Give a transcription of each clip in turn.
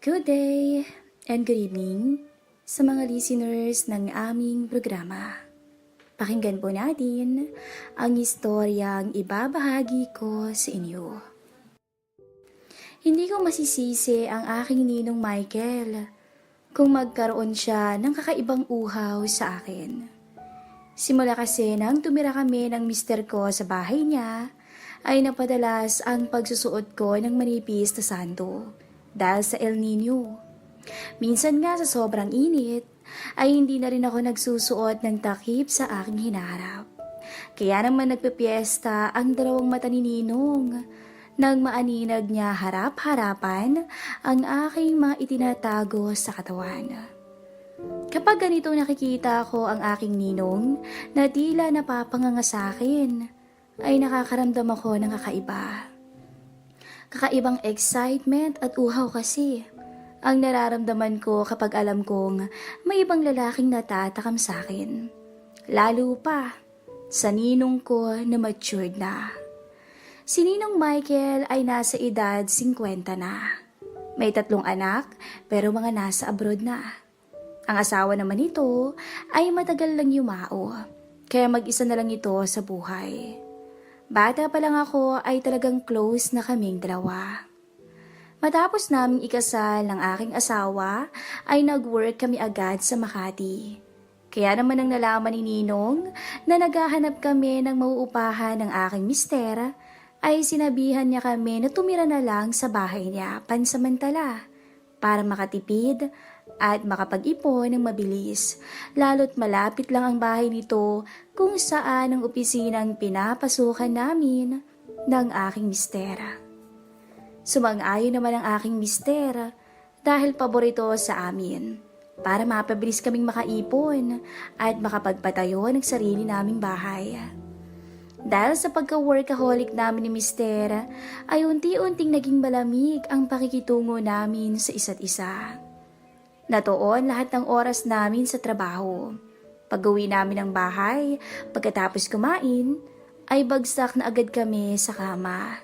Good day and good evening sa mga listeners ng aming programa. Pakinggan po natin ang istoryang ibabahagi ko sa inyo. Hindi ko masisisi ang aking ninong Michael kung magkaroon siya ng kakaibang uhaw sa akin. Simula kasi nang tumira kami ng mister ko sa bahay niya, ay napadalas ang pagsusuot ko ng manipis na sando dahil sa El Nino. Minsan nga sa sobrang init, ay hindi na rin ako nagsusuot ng takip sa aking hinaharap. Kaya naman nagpepiesta ang dalawang mata ni Ninong nang maaninag niya harap-harapan ang aking mga itinatago sa katawan. Kapag ganito nakikita ko ang aking ninong na tila napapanganga sa akin, ay nakakaramdam ako ng kakaiba. Kakaibang excitement at uhaw kasi ang nararamdaman ko kapag alam kong may ibang lalaking natatakam sa akin. Lalo pa sa ninong ko na matured na. Si Ninong Michael ay nasa edad 50 na. May 3 anak pero mga nasa abroad na. Ang asawa naman nito ay matagal lang yumao, kaya mag-isa na lang ito sa buhay. Bata pa lang ako ay talagang close na kaming dalawa. Matapos naming ikasal ng aking asawa ay nag-work kami agad sa Makati. Kaya naman nang nalaman ni Ninong na naghahanap kami ng mauupahan ng aking mister, ay sinabihan niya kami na tumira na lang sa bahay niya pansamantala para makatipid at makapag-ipon ng mabilis, lalo't malapit lang ang bahay nito kung saan ang opisinang pinapasukan namin ng aking mister. Sumang-ayon naman ang aking mister dahil paborito sa amin para mapabilis kaming makaipon at makapagpatayo ng sarili naming bahay. Dahil sa pagka-workaholic namin ni mister, ay unti-unting naging malamig ang pakikitungo namin sa isa't isa. Natuon lahat ng oras namin sa trabaho. Pag-uwi namin ng bahay, pagkatapos kumain, ay bagsak na agad kami sa kama.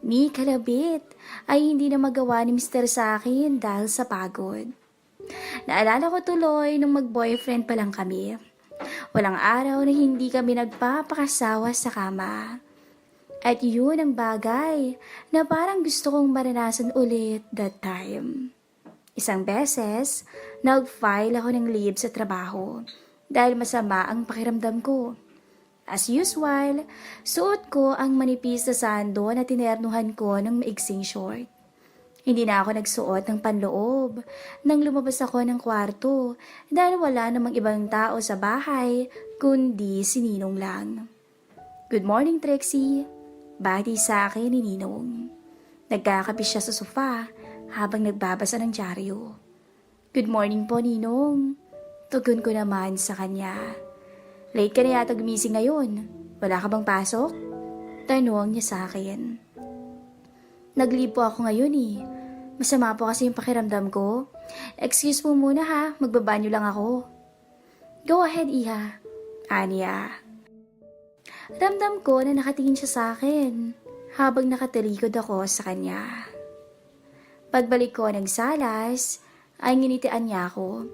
Ni kalabit ay hindi na magawa ni mister sa akin dahil sa pagod. Naalala ko tuloy nung mag-boyfriend pa lang kami. Walang araw na hindi kami nagpapakasawa sa kama. At yun ang bagay na parang gusto kong maranasan ulit that time. Isang beses, nag-file ako ng leave sa trabaho dahil masama ang pakiramdam ko. As usual, suot ko ang manipis na sando na tinernuhan ko ng maiksing short. Hindi na ako nagsuot ng panloob nang lumabas ako ng kwarto dahil wala namang ibang tao sa bahay kundi si Ninong lang. Good morning, Trixie. Bati sa akin ni Ninong. Nagkakape siya sa sofa habang nagbabasa ng dyaryo. Good morning po, Ninong. Tugon ko naman sa kanya. Late ka na yata gumising ngayon. Wala ka bang pasok? Tanong niya sa akin. Nag-leave po ako ngayon eh. Masama po kasi yung pakiramdam ko. Excuse po muna ha, magbabanyo lang ako. Go ahead, Iha. Aniya. Ramdam ko na nakatingin siya sa akin habang nakatalikod ako sa kanya. Pagbalik ko ng salas, ay nginitian niya ako.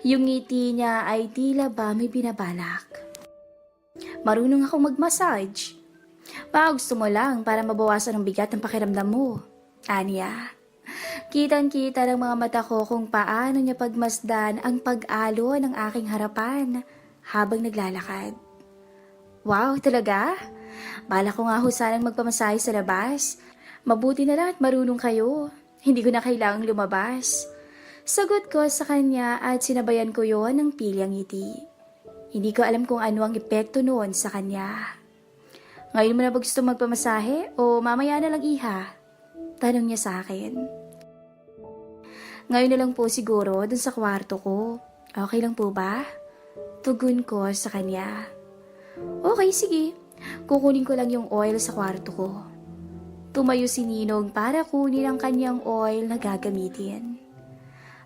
Yung ngiti niya ay tila ba may binabalak. Marunong akong mag-massage. Baka gusto mo lang para mabawasan ang bigat ng pakiramdam mo. Aniya. Kitang-kita ng mga mata ko kung paano niya pagmasdan ang pag-alo ng aking harapan habang naglalakad. Wow, talaga? Bala ko nga ho sanang magpamasahe sa labas. Mabuti na lang at marunong kayo. Hindi ko na kailangang lumabas. Sagot ko sa kanya at sinabayan ko yon ng pilyang ngiti. Hindi ko alam kung ano ang epekto noon sa kanya. Ngayon mo na ba gusto magpamasahe o mamaya na lang, Iha? Tanong niya sa akin. Ngayon na lang po siguro dun sa kwarto ko. Okay lang po ba? Tugon ko sa kanya. Okay, sige. Kukunin ko lang yung oil sa kwarto ko. Tumayo si Ninong para kunin ang kanyang oil na gagamitin.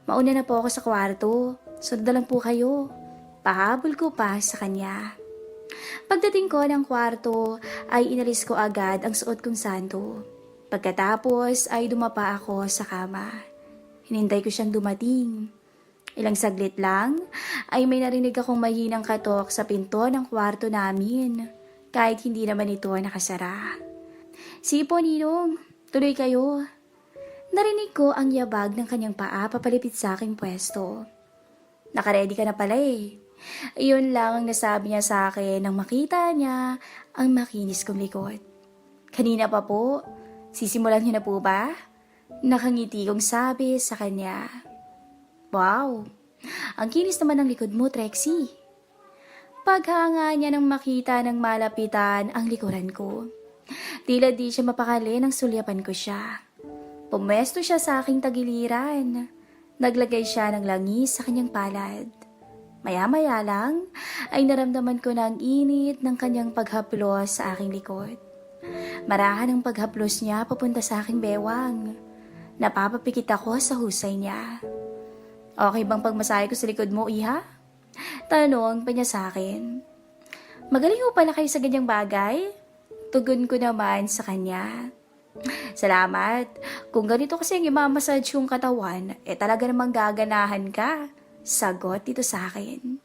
Mauna na po ako sa kwarto. Sunod na lang po kayo. Pahabol ko pa sa kanya. Pagdating ko ng kwarto ay inalis ko agad ang suot kong sando. Pagkatapos ay dumapa ako sa kama. Hinintay ko siyang dumating. Ilang saglit lang ay may narinig akong mahinang katok sa pinto ng kwarto namin kahit hindi naman ito nakasara. Sipo, Ninong, tuloy kayo. Narinig ko ang yabag ng kanyang paa papalipit sa aking pwesto. Nakaredy ka na pala eh. Iyon lang ang nasabi niya sa akin nang makita niya ang makinis kong likod. Kanina pa po, sisimulan niyo na po ba? Nakangiti kong sabi sa kanya. Wow, ang kinis naman ng likod mo, Trixie. Paghanga niya nang makita ng malapitan ang likuran ko. Tila di siya mapakali nang sulyapan ko siya. Pumesto siya sa aking tagiliran. Naglagay siya ng langis sa kanyang palad. Maya-maya lang ay naramdaman ko na ang init ng kanyang paghaplos sa aking likod. Marahan ang paghaplos niya papunta sa aking bewang. Napapapikit ako sa husay niya. Okay bang pagmasahe ko sa likod mo, Iha? Tanong pa niya sa akin. Magaling ho pala kayo sa ganyang bagay? Tugon ko naman sa kanya. Salamat. Kung ganito kasi ang imamassage yung katawan, talaga namang gaganahan ka. Sagot dito sa akin.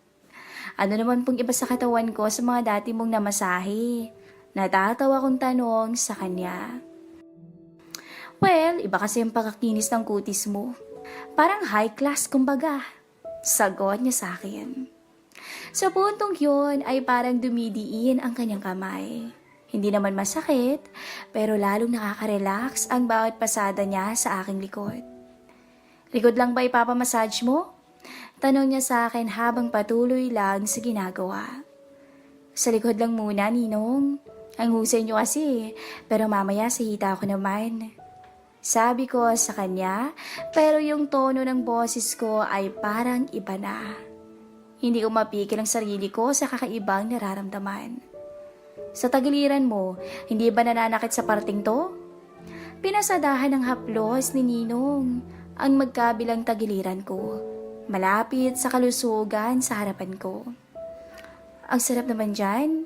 Ano naman pong iba sa katawan ko sa mga dati mong namasahe? Natatawa kong tanong sa kanya. Well, iba kasi yung pagkakinis ng kutis mo. Parang high class kumbaga. Sagot niya sa akin. Sa puntong yun ay parang dumidiin ang kanyang kamay. Hindi naman masakit, pero lalong nakaka-relax ang bawat pasada niya sa aking likod. Likod lang ba ipapamassage mo? Tanong niya sa akin habang patuloy lang sa ginagawa. Sa likod lang muna, Ninong. Ang husay niyo kasi, pero mamaya sa hita ko naman. Sabi ko sa kanya, pero yung tono ng boses ko ay parang iba na. Hindi ko mapikil ang sarili ko sa kakaibang nararamdaman. Sa tagiliran mo, hindi ba nananakit sa parting to? Pinasadahan ng haplos ni Ninong ang magkabilang tagiliran ko, malapit sa kalusugan sa harapan ko. Ang sarap naman dyan,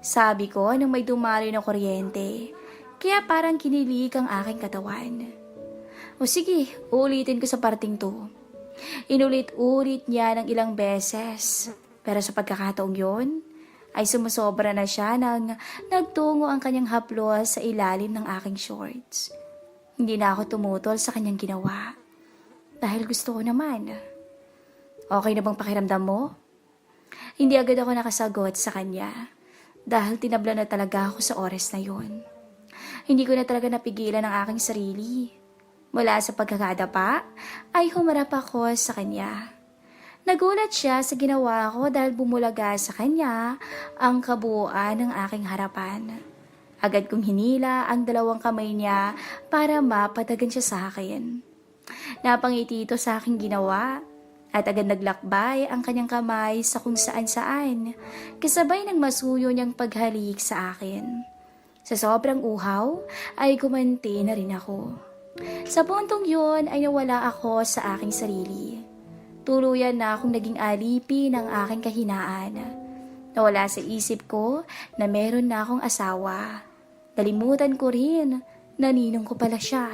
sabi ko nang may dumaloy na kuryente. Kaya parang kinilig ang aking katawan. O sige, uulitin ko sa parting to. Inulit-ulit niya ng ilang beses. Pero sa pagkakataong yon, ay sumusobra na siya nang nagtungo ang kanyang haplos sa ilalim ng aking shorts. Hindi na ako tumutol sa kanyang ginawa. Dahil gusto ko naman. Okay na bang pakiramdam mo? Hindi agad ako nakasagot sa kanya. Dahil tinabla na talaga ako sa oras na yon. Hindi ko na talaga napigilan ang aking sarili. Mula sa pagkakadapa, ay humarap ako sa kanya. Nagulat siya sa ginawa ko dahil bumulaga sa kanya ang kabuuan ng aking harapan. Agad kong hinila ang dalawang kamay niya para mapatagan siya sa akin. Napangiti ito sa aking ginawa at agad naglakbay ang kanyang kamay sa kung saan-saan, kasabay ng masuyo niyang paghalik sa akin. Sa sobrang uhaw ay gumanti na rin ako. Sa puntong yun ay nawala ako sa aking sarili. Tuluyan na akong naging alipi ng aking kahinaan. Nawala sa isip ko na meron na akong asawa. Nalimutan ko rin na ninong ko pala siya.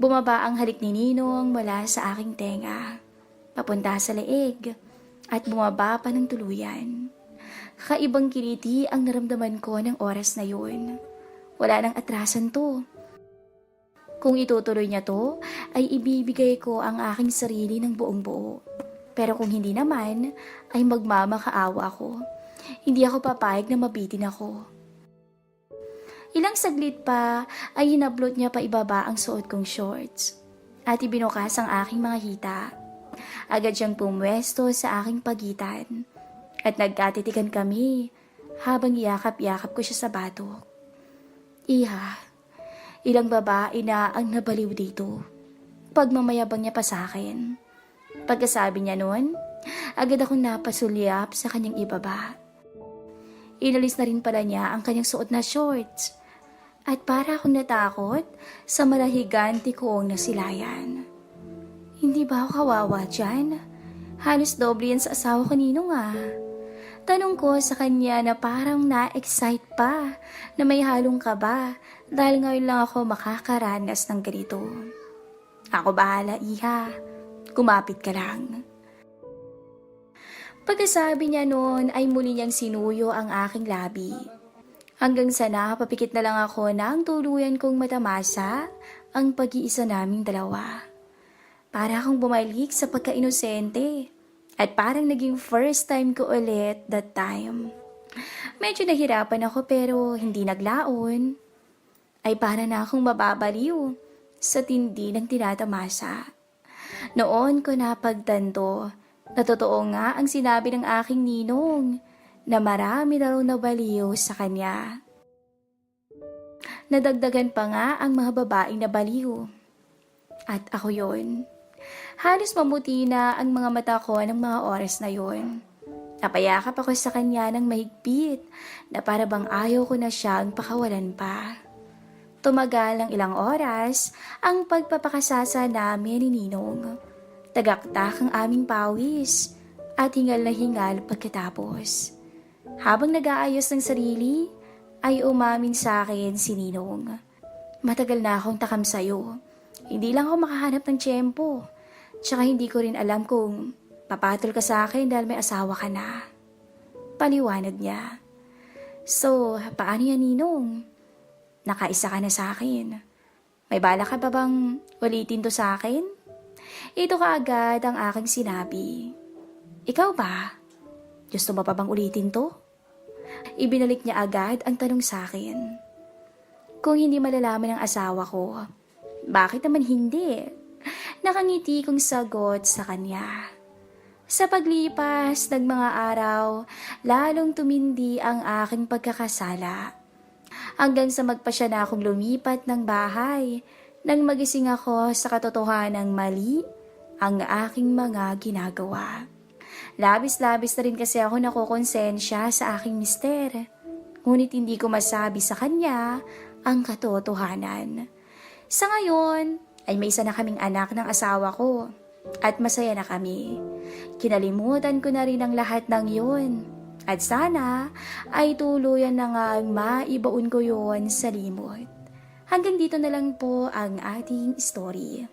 Bumaba ang halik ni Ninong mula sa aking tenga, papunta sa leeg, at bumaba pa ng tuluyan. Kakaibang kiliti ang naramdaman ko ng oras na yun. Wala nang atrasan to. Kung itutuloy niya to, ay ibibigay ko ang aking sarili ng buong buo. Pero kung hindi naman, ay magmamakaawa ako. Hindi ako papayag na mabitin ako. Ilang saglit pa ay hinablot niya pa ibaba ang suot kong shorts at ibinukas ang aking mga hita. Agad siyang pumwesto sa aking pagitan. At nagkatitigan kami habang yakap-yakap ko siya sa batok. Iha, ilang babae na ang nabaliw dito. Pagmamayabang niya pa sa akin. Pagkasabi niya noon, agad akong napasulyap sa kanyang ibaba. Inalis na rin pala niya ang kanyang suot na shorts. At para akong natakot sa malahiganti kong nasilayan. Hindi ba ako kawawa dyan? Halos doble yan sa asawa ko, Ninong ah. Tanong ko sa kanya na parang na-excite pa na may halong kaba dahil ngayon lang ako makakaranas ng ganito. Ako bahala, iha. Kumapit ka lang. Pagkasabi niya noon ay muli niyang sinuyo ang aking labi. Hanggang sa napapikit na lang ako nang tuluyan kong matamasa ang pag-iisa naming dalawa. Para akong bumalik sa pagka-inosente at parang naging first time ko ulit that time. Medyo nahirapan ako pero hindi naglaon. Ay para na akong mababaliw sa tindi ng tinatamasa. Noon ko napagtanto na totoo nga ang sinabi ng aking ninong na marami na raw nabaliw sa kanya. Nadagdagan pa nga ang mga babaeng nabaliw. At ako yon. Halos mamuti na ang mga mata ko ng mga oras na yon. Napayakap ako sa kanya ng mahigpit na para bang ayaw ko na siyang pakawalan pa. Tumagal ng ilang oras ang pagpapakasasa namin ni Ninong. Tagaktak ang aming pawis at hingal na hingal pagkatapos. Habang nag-aayos ng sarili, ay umamin sa akin si Ninong. Matagal na akong takam sa'yo. Hindi lang ako makahanap ng tiyempo. Tsaka hindi ko rin alam kung papatol ka sa akin dahil may asawa ka na. Paliwanag niya. So, paano yan, Ninong? Nakaisa ka na sa akin. May bala ka pa bang ulitin to sa akin? Ito kaagad ang aking sinabi. Ikaw ba? Gusto mo pa bang ulitin to? Ibinalik niya agad ang tanong sa akin. Kung hindi malalaman ng asawa ko, bakit naman hindi? Nakangiti kong sagot sa kanya. Sa paglipas ng mga araw, lalong tumindi ang aking pagkakasala. Hanggang sa magpasya na akong lumipat ng bahay nang magising ako sa katotohanang mali ang aking mga ginagawa. Labis-labis na rin kasi ako nakukonsensya sa aking mister. Ngunit hindi ko masabi sa kanya ang katotohanan. Sa ngayon ay may isa na kaming anak ng asawa ko at masaya na kami. Kinalimutan ko na rin ang lahat ng yun. At sana ay tuluyan na nga maibaon ko yon sa limot. Hanggang dito na lang po ang ating story.